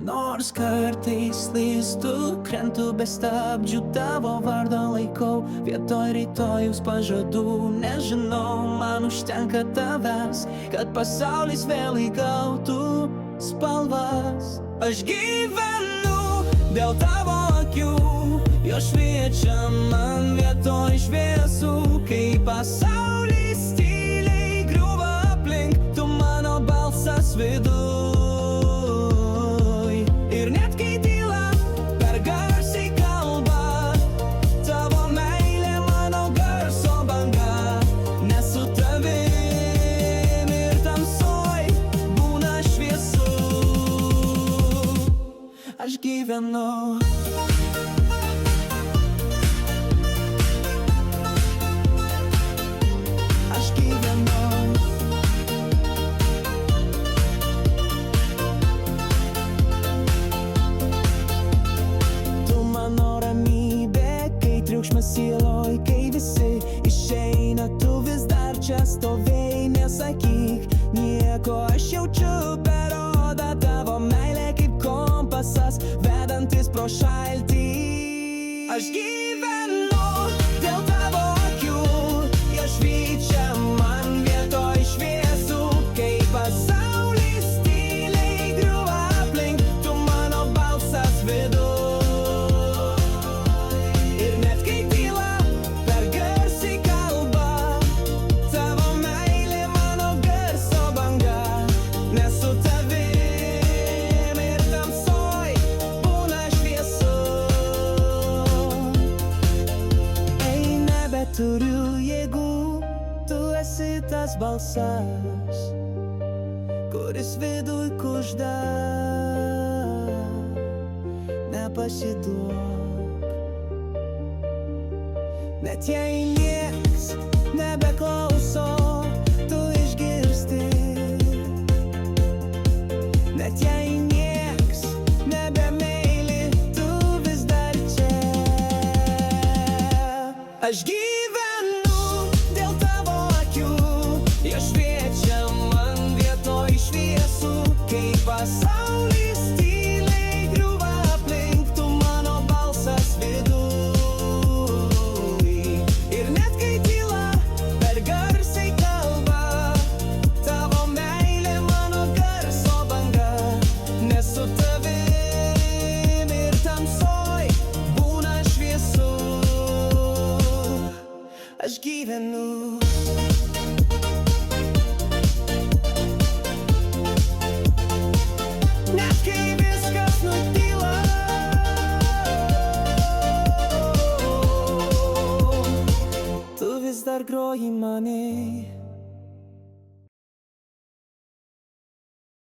Nors kartais slystu, krentu be stabdžių, tavo vardą laikau vietoj rytojaus pažadų. Nežinau, man užtenka tavęs, kad pasaulis vėl įgautų spalvas. Aš gyvenu dėl tavo akių, jos šviečia man vietoj šviesų. Kai pasaulis tyliai griūva aplink, tu mano balsas viduj. Ir net kai tyla per garsiai kalba, tavo meilė mano garso banga. Nes su tavim ir tamsoj būna šviesu. Aš gyvenu. Triukšmas sieloj, kai visi išeina, tu vis dar čia stovėjai. Nesakyk nieko, aš jaučiu per odą tavo meilę kaip kompasas, vedantis pro šaltį. Aš gyvenu dėl tavo akių, jos šviečia man vietoj šviesų. Kai pasaulis tyliai griūva aplink, tu mano balsas viduj. Turiu jėgų, tu esi tas balsas, kuris viduj kužda. Nepasiduok, net jei nieks nebeklauso, tu išgirsti. Net jei nieks nebemeili, tu vis dar čia. Aš gyvenu dėl tavo akių, jos šviečia man vietoj šviesų. Kai pasaulis tyliai griūva aplink, tu mano balsas viduj. Ir net kai tyla per garsiai kalba, tavo meilė mano garso banga. Nes su tavim ir tamsoj būna šviesu. Aš gyvenu. Net kai viskas nutyla, tu vis dar groji mane.